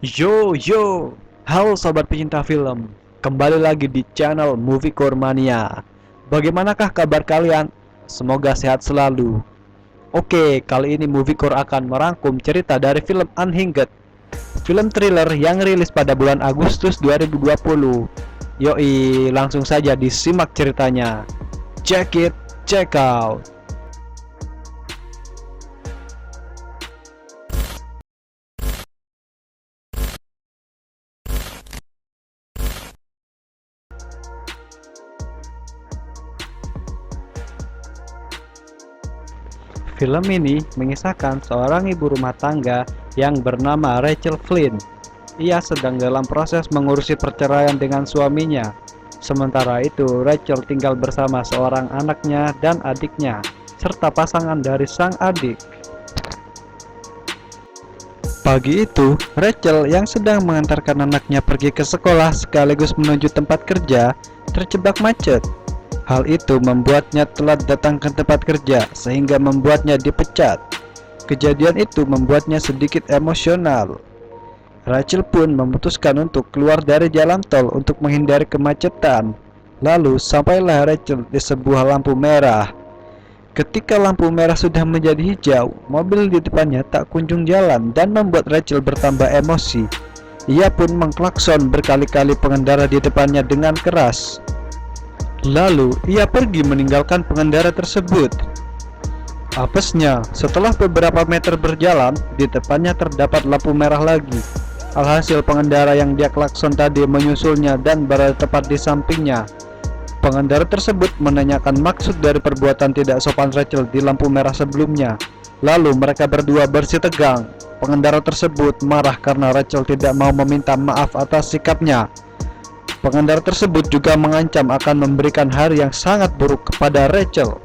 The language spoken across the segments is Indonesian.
Yo, halo sobat pecinta film, kembali lagi di channel Movie Core Mania. Bagaimanakah kabar kalian? Semoga sehat selalu. Oke, kali ini Movie Core akan merangkum cerita dari film Unhinged, film thriller yang rilis pada bulan Agustus 2020. Yoi, langsung saja disimak ceritanya. Check it, check out. Film ini mengisahkan seorang ibu rumah tangga yang bernama Rachel Flynn. Ia sedang dalam proses mengurusi perceraian dengan suaminya. Sementara itu, Rachel tinggal bersama seorang anaknya dan adiknya, serta pasangan dari sang adik. Pagi itu, Rachel yang sedang mengantarkan anaknya pergi ke sekolah sekaligus menuju tempat kerja, terjebak macet. Hal itu membuatnya telat datang ke tempat kerja, sehingga membuatnya dipecat. Kejadian itu membuatnya sedikit emosional. Rachel pun memutuskan untuk keluar dari jalan tol untuk menghindari kemacetan. Lalu sampailah Rachel di sebuah lampu merah. Ketika lampu merah sudah menjadi hijau, mobil di depannya tak kunjung jalan dan membuat Rachel bertambah emosi. Ia pun mengklakson berkali-kali pengendara di depannya dengan keras. Lalu, ia pergi meninggalkan pengendara tersebut. Apesnya, setelah beberapa meter berjalan, di depannya terdapat lampu merah lagi. Alhasil pengendara yang dia klakson tadi menyusulnya dan berada tepat di sampingnya. Pengendara tersebut menanyakan maksud dari perbuatan tidak sopan Rachel di lampu merah sebelumnya. Lalu mereka berdua bersih tegang. Pengendara tersebut marah karena Rachel tidak mau meminta maaf atas sikapnya. Pengendara tersebut juga mengancam akan memberikan hari yang sangat buruk kepada Rachel.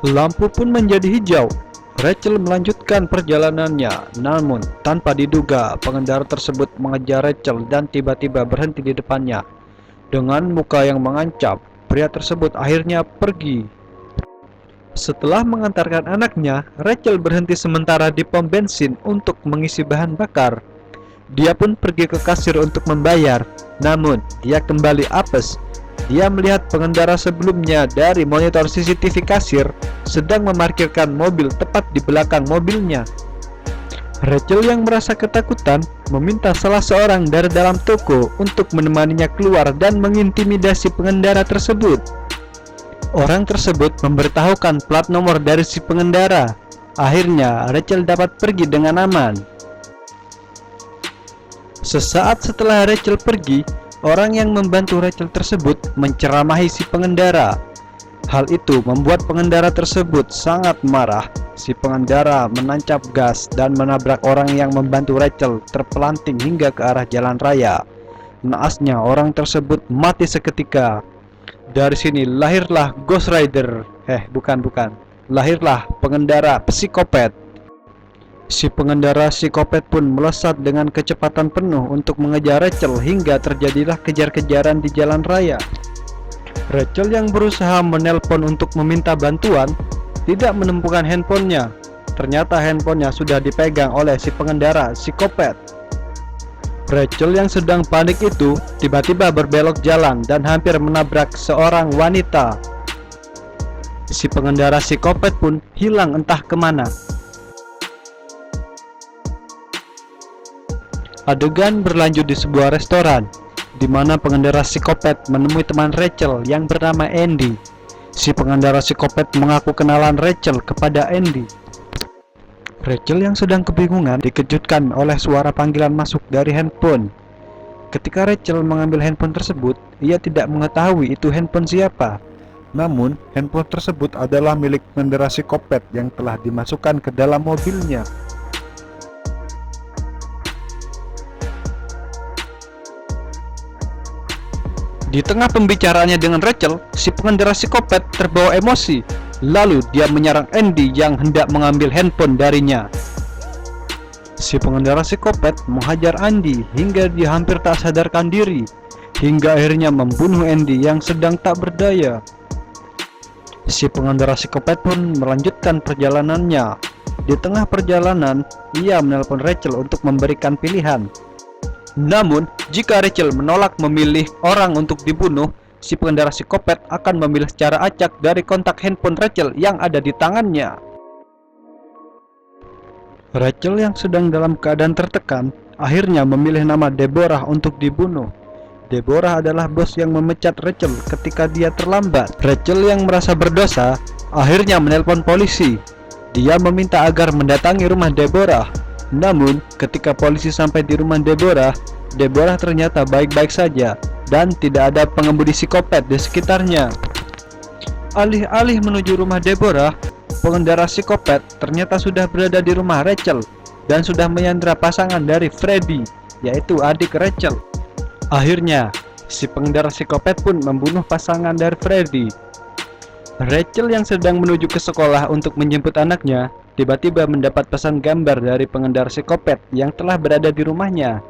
Lampu pun menjadi hijau. Rachel melanjutkan perjalanannya, namun tanpa diduga pengendara tersebut mengejar Rachel dan tiba-tiba berhenti di depannya. Dengan muka yang mengancam, pria tersebut akhirnya pergi. Setelah mengantarkan anaknya, Rachel berhenti sementara di pom bensin untuk mengisi bahan bakar. Dia pun pergi ke kasir untuk membayar, namun dia kembali apes. Dia melihat pengendara sebelumnya dari monitor CCTV kasir sedang memarkirkan mobil tepat di belakang mobilnya. Rachel yang merasa ketakutan meminta salah seorang dari dalam toko untuk menemaninya keluar dan mengintimidasi pengendara tersebut. Orang tersebut memberitahukan plat nomor dari si pengendara. Akhirnya Rachel dapat pergi dengan aman. Sesaat setelah Rachel pergi, orang yang membantu Rachel tersebut menceramahi si pengendara. Hal itu membuat pengendara tersebut sangat marah. Si pengendara menancap gas dan menabrak orang yang membantu Rachel terpelanting hingga ke arah jalan raya. Naasnya orang tersebut mati seketika. Dari sini lahirlah Ghost Rider. Bukan. Lahirlah pengendara psikopat. Si pengendara psikopat pun melesat dengan kecepatan penuh untuk mengejar Rachel hingga terjadilah kejar-kejaran di jalan raya. Rachel yang berusaha menelpon untuk meminta bantuan tidak menemukan handphonenya. Ternyata handphonenya sudah dipegang oleh si pengendara psikopat. Rachel yang sedang panik itu tiba-tiba berbelok jalan dan hampir menabrak seorang wanita. Si pengendara psikopat pun hilang entah kemana. Adegan berlanjut di sebuah restoran, di mana pengendara psikopat menemui teman Rachel yang bernama Andy. Si pengendara psikopat mengaku kenalan Rachel kepada Andy. Rachel yang sedang kebingungan dikejutkan oleh suara panggilan masuk dari handphone. Ketika Rachel mengambil handphone tersebut, ia tidak mengetahui itu handphone siapa. Namun, handphone tersebut adalah milik pengendara psikopat yang telah dimasukkan ke dalam mobilnya. Di tengah pembicaraannya dengan Rachel, si pengendara psikopat terbawa emosi. Lalu dia menyerang Andy yang hendak mengambil handphone darinya. Si pengendara psikopat menghajar Andy hingga dia hampir tak sadarkan diri, hingga akhirnya membunuh Andy yang sedang tak berdaya. Si pengendara psikopat pun melanjutkan perjalanannya. Di tengah perjalanan, ia menelpon Rachel untuk memberikan pilihan. Namun, jika Rachel menolak memilih orang untuk dibunuh, si pengendara psikopat akan memilih secara acak dari kontak handphone Rachel yang ada di tangannya. Rachel yang sedang dalam keadaan tertekan, akhirnya memilih nama Deborah untuk dibunuh. Deborah adalah bos yang memecat Rachel ketika dia terlambat. Rachel yang merasa berdosa, akhirnya menelpon polisi. Dia meminta agar mendatangi rumah Deborah. Namun, ketika polisi sampai di rumah Deborah, Deborah ternyata baik-baik saja dan tidak ada pengemudi psikopat di sekitarnya. Alih-alih menuju rumah Deborah, pengendara psikopat ternyata sudah berada di rumah Rachel dan sudah menyandra pasangan dari Freddy, yaitu adik Rachel. Akhirnya, si pengendara psikopat pun membunuh pasangan dari Freddy. Rachel yang sedang menuju ke sekolah untuk menjemput anaknya, tiba-tiba mendapat pesan gambar dari pengendara psikopat yang telah berada di rumahnya.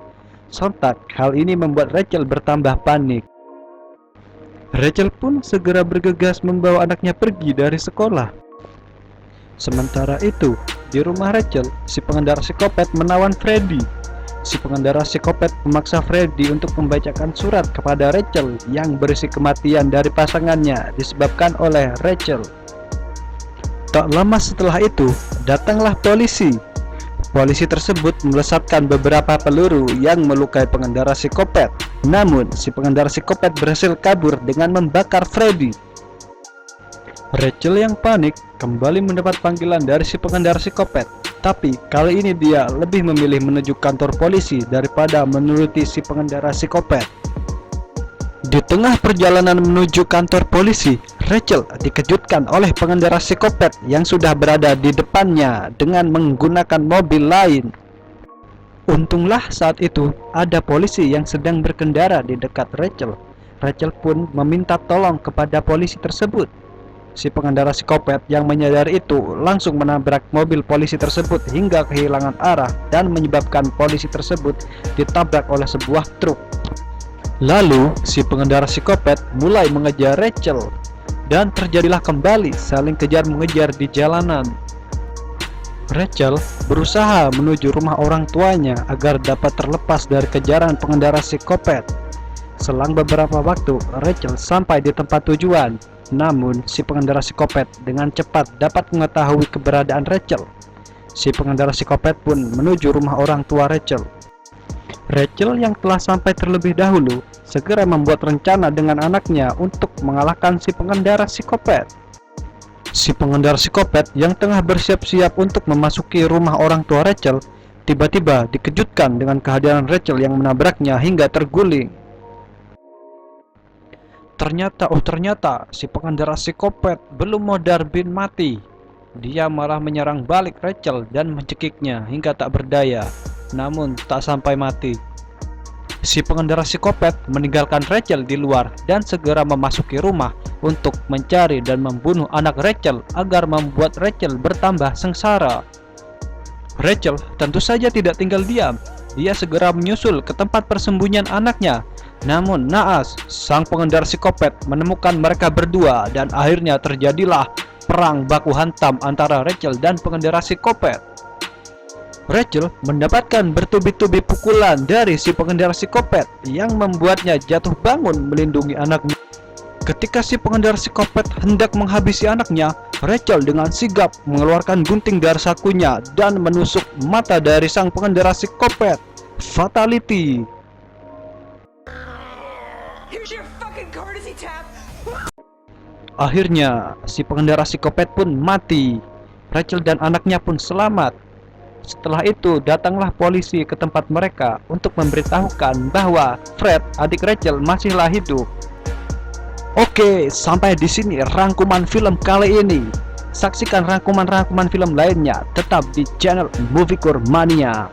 Sontak, hal ini membuat Rachel bertambah panik. Rachel pun segera bergegas membawa anaknya pergi dari sekolah. Sementara itu, di rumah Rachel, si pengendara psikopat menawan Freddy. Si pengendara psikopat memaksa Freddy untuk membacakan surat kepada Rachel yang berisi kematian dari pasangannya disebabkan oleh Rachel. Tak lama setelah itu, datanglah polisi. Polisi tersebut melesatkan beberapa peluru yang melukai pengendara psikopat. Namun, si pengendara psikopat berhasil kabur dengan membakar Freddy. Rachel yang panik kembali mendapat panggilan dari si pengendara psikopat. Tapi kali ini dia lebih memilih menuju kantor polisi daripada menuruti si pengendara psikopat. Di tengah perjalanan menuju kantor polisi, Rachel dikejutkan oleh pengendara psikopat yang sudah berada di depannya dengan menggunakan mobil lain. Untunglah saat itu ada polisi yang sedang berkendara di dekat Rachel. Rachel pun meminta tolong kepada polisi tersebut. Si pengendara psikopat yang menyadari itu langsung menabrak mobil polisi tersebut hingga kehilangan arah dan menyebabkan polisi tersebut ditabrak oleh sebuah truk. Lalu, si pengendara psikopat mulai mengejar Rachel dan terjadilah kembali saling kejar-mengejar di jalanan. Rachel berusaha menuju rumah orang tuanya agar dapat terlepas dari kejaran pengendara psikopat. Selang beberapa waktu, Rachel sampai di tempat tujuan. Namun, si pengendara psikopat dengan cepat dapat mengetahui keberadaan Rachel. Si pengendara psikopat pun menuju rumah orang tua Rachel. Rachel yang telah sampai terlebih dahulu segera membuat rencana dengan anaknya untuk mengalahkan si pengendara psikopat. Si pengendara psikopat yang tengah bersiap-siap untuk memasuki rumah orang tua Rachel tiba-tiba dikejutkan dengan kehadiran Rachel yang menabraknya hingga terguling. Ternyata si pengendara psikopat belum modar bin mati. Dia malah menyerang balik Rachel dan mencekiknya hingga tak berdaya, namun tak sampai mati. Si pengendara psikopat meninggalkan Rachel di luar dan segera memasuki rumah untuk mencari dan membunuh anak Rachel agar membuat Rachel bertambah sengsara. Rachel tentu saja tidak tinggal diam. Dia segera menyusul ke tempat persembunyian anaknya. Namun naas, sang pengendara psikopat menemukan mereka berdua dan akhirnya terjadilah perang baku hantam antara Rachel dan pengendara psikopat. Rachel mendapatkan bertubi-tubi pukulan dari si pengendara psikopat yang membuatnya jatuh bangun melindungi anaknya. Ketika si pengendara psikopat hendak menghabisi anaknya, Rachel dengan sigap mengeluarkan gunting dari sakunya dan menusuk mata dari sang pengendara psikopat. Fatality. Akhirnya, si pengendara psikopat pun mati. Rachel dan anaknya pun selamat. Setelah itu, datanglah polisi ke tempat mereka untuk memberitahukan bahwa Fred, adik Rachel, masihlah hidup. Oke, sampai di sini rangkuman film kali ini. Saksikan rangkuman-rangkuman film lainnya tetap di channel Moviecore Mania.